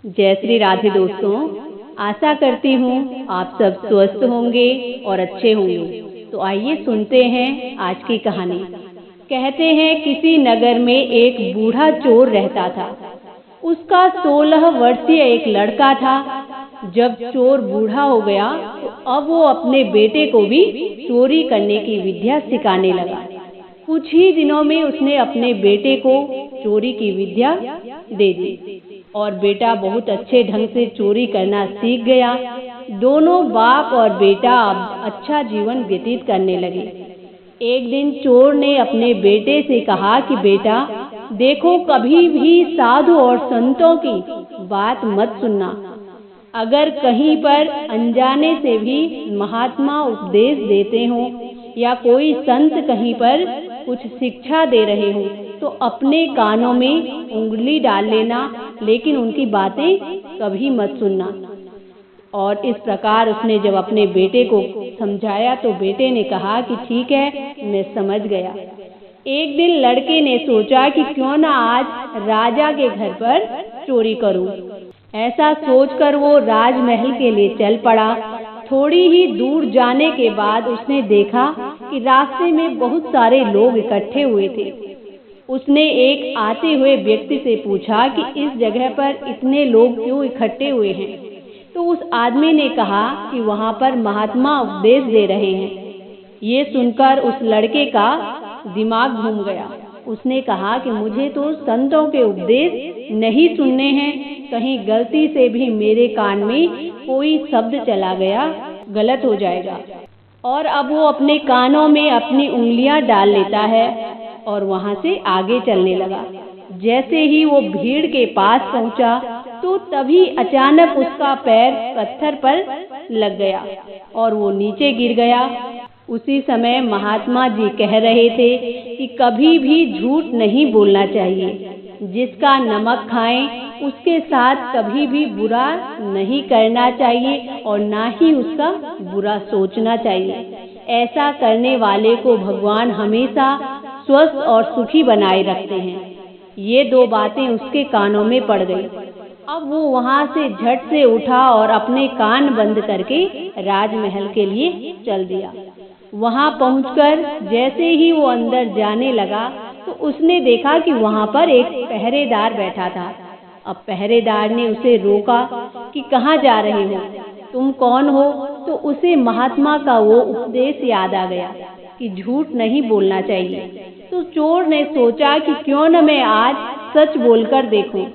जय श्री राधे दोस्तों, आशा करती हूँ आप सब स्वस्थ होंगे और अच्छे होंगे। तो आइए सुनते हैं आज की कहानी। कहते हैं किसी नगर में एक बूढ़ा चोर रहता था। उसका 16 वर्षीय एक लड़का था। जब चोर बूढ़ा हो गया तो अब वो अपने बेटे को भी चोरी करने की विद्या सिखाने लगा। कुछ ही दिनों में उसने अपने बेटे को चोरी की विद्या दे दी और बेटा बहुत अच्छे ढंग से चोरी करना सीख गया। दोनों बाप और बेटा अब अच्छा जीवन व्यतीत करने लगे। एक दिन चोर ने अपने बेटे से कहा कि बेटा देखो, कभी भी साधु और संतों की बात मत सुनना। अगर कहीं पर अनजाने से भी महात्मा उपदेश देते हो या कोई संत कहीं पर कुछ शिक्षा दे रहे हो तो अपने कानों में उंगली डाल लेना, लेकिन उनकी बातें कभी मत सुनना। और इस प्रकार उसने जब अपने बेटे को समझाया तो बेटे ने कहा कि ठीक है, मैं समझ गया। एक दिन लड़के ने सोचा कि क्यों ना आज राजा के घर पर चोरी करूं। ऐसा सोचकर वो राजमहल के लिए चल पड़ा। थोड़ी ही दूर जाने के बाद उसने देखा कि रास्ते में बहुत सारे लोग इकट्ठे हुए थे। उसने एक आते हुए व्यक्ति से पूछा कि इस जगह पर इतने लोग क्यों इकट्ठे हुए हैं। तो उस आदमी ने कहा कि वहां पर महात्मा उपदेश दे रहे हैं। ये सुनकर उस लड़के का दिमाग घूम गया। उसने कहा कि मुझे तो संतों के उपदेश नहीं सुनने हैं, कहीं गलती से भी मेरे कान में कोई शब्द चला गया गलत हो जाएगा। और अब वो अपने कानों में अपनी उंगलियां डाल लेता है और वहां से आगे चलने लगा। जैसे ही वो भीड़ के पास पहुंचा तो तभी अचानक उसका पैर पत्थर पर लग गया और वो नीचे गिर गया। उसी समय महात्मा जी कह रहे थे कि कभी भी झूठ नहीं बोलना चाहिए। जिसका नमक खाएं उसके साथ कभी भी बुरा नहीं करना चाहिए और ना ही उसका बुरा सोचना चाहिए। ऐसा करने वाले को भगवान हमेशा स्वस्थ और सुखी बनाए रखते हैं। ये दो बातें उसके कानों में पड़ गई। अब वो वहां से झट से उठा और अपने कान बंद करके राजमहल के लिए चल दिया। वहां पहुंचकर जैसे ही वो अंदर जाने लगा तो उसने देखा कि वहां पर एक पहरेदार बैठा था। अब पहरेदार ने उसे रोका कि कहाँ जा रहे हो, तुम कौन हो। तो उसे महात्मा का वो उपदेश याद आ गया कि झूठ नहीं बोलना चाहिए। तो चोर ने सोचा कि क्यों न मैं आज सच बोलकर देखूं।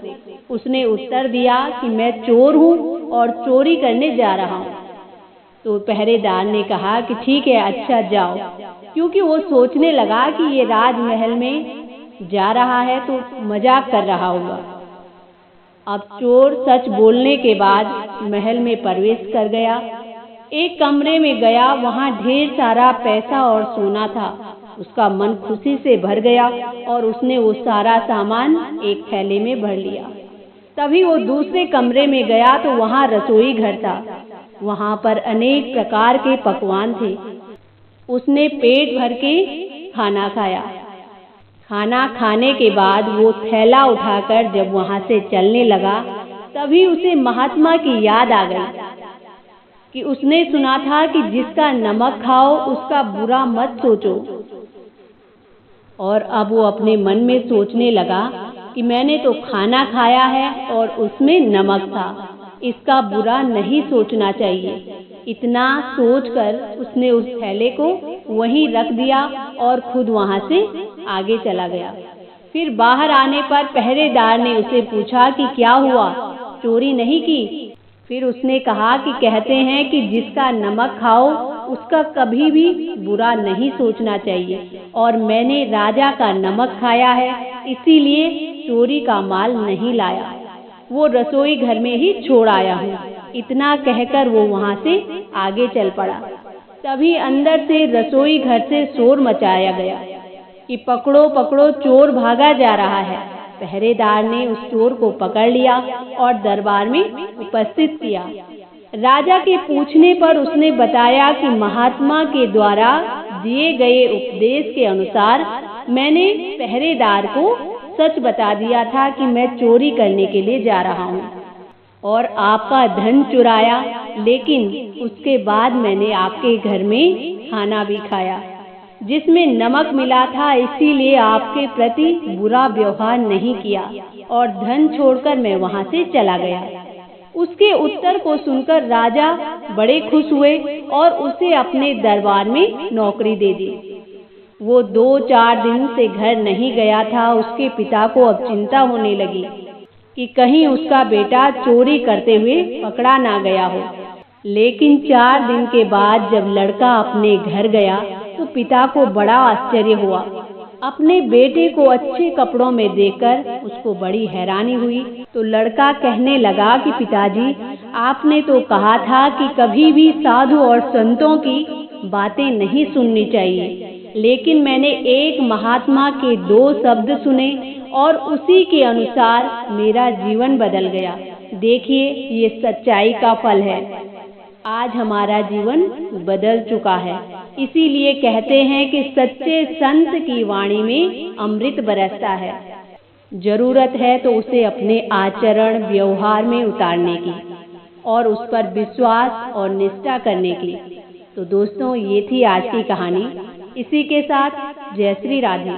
उसने उत्तर दिया कि मैं चोर हूँ और चोरी करने जा रहा हूँ। तो पहरेदार ने कहा कि ठीक है, अच्छा जाओ, क्योंकि वो सोचने लगा कि ये राजमहल में जा रहा है तो मजाक कर रहा होगा। अब चोर सच बोलने के बाद महल में प्रवेश कर गया। एक कमरे में गया, वहां ढेर सारा पैसा और सोना था। उसका मन खुशी से भर गया और उसने वो सारा सामान एक थैले में भर लिया। तभी वो दूसरे कमरे में गया तो वहां रसोई घर था। वहां पर अनेक प्रकार के पकवान थे। उसने पेट भर के खाना खाया। खाना खाने के बाद वो थैला उठाकर जब वहां से चलने लगा तभी उसे महात्मा की याद आ गई कि उसने सुना था कि जिसका नमक खाओ उसका बुरा मत सोचो। और अब वो अपने मन में सोचने लगा कि मैंने तो खाना खाया है और उसमें नमक था, इसका बुरा नहीं सोचना चाहिए। इतना सोचकर उसने उस थैले को वहीं रख दिया और खुद वहां से आगे चला गया। फिर बाहर आने पर पहरेदार ने उसे पूछा कि क्या हुआ, चोरी नहीं की। फिर उसने कहा कि कहते हैं कि जिसका नमक खाओ उसका कभी भी बुरा नहीं सोचना चाहिए और मैंने राजा का नमक खाया है, इसीलिए चोरी का माल नहीं लाया, वो रसोई घर में ही छोड़ आया हूँ। इतना कहकर वो वहां से आगे चल पड़ा। तभी अंदर से रसोई घर से शोर मचाया गया कि पकड़ो पकड़ो, चोर भागा जा रहा है। पहरेदार ने उस चोर को पकड़ लिया और दरबार में उपस्थित किया। राजा के पूछने पर उसने बताया कि महात्मा के द्वारा दिए गए उपदेश के अनुसार मैंने पहरेदार को सच बता दिया था कि मैं चोरी करने के लिए जा रहा हूँ। और आपका धन चुराया, लेकिन उसके बाद मैंने आपके घर में खाना भी खाया जिसमें नमक मिला था, इसीलिए आपके प्रति बुरा व्यवहार नहीं किया और धन छोड़कर मैं वहां से चला गया। उसके उत्तर को सुनकर राजा बड़े खुश हुए और उसे अपने दरबार में नौकरी दे दी। वो 2-4 दिन से घर नहीं गया था। उसके पिता को अब चिंता होने लगी कि कहीं उसका बेटा चोरी करते हुए पकड़ा ना गया हो। लेकिन 4 दिन के बाद जब लड़का अपने घर गया तो पिता को बड़ा आश्चर्य हुआ। अपने बेटे को अच्छे कपड़ों में देखकर उसको बड़ी हैरानी हुई। तो लड़का कहने लगा कि पिताजी, आपने तो कहा था कि कभी भी साधु और संतों की बातें नहीं सुननी चाहिए, लेकिन मैंने एक महात्मा के 2 शब्द सुने और उसी के अनुसार मेरा जीवन बदल गया। देखिए, ये सच्चाई का फल है। आज हमारा जीवन बदल चुका है। इसीलिए कहते हैं कि सच्चे संत की वाणी में अमृत बरसता है। जरूरत है तो उसे अपने आचरण व्यवहार में उतारने की और उस पर विश्वास और निष्ठा करने की। तो दोस्तों, ये थी आज की कहानी। इसी के साथ जय श्री राधे।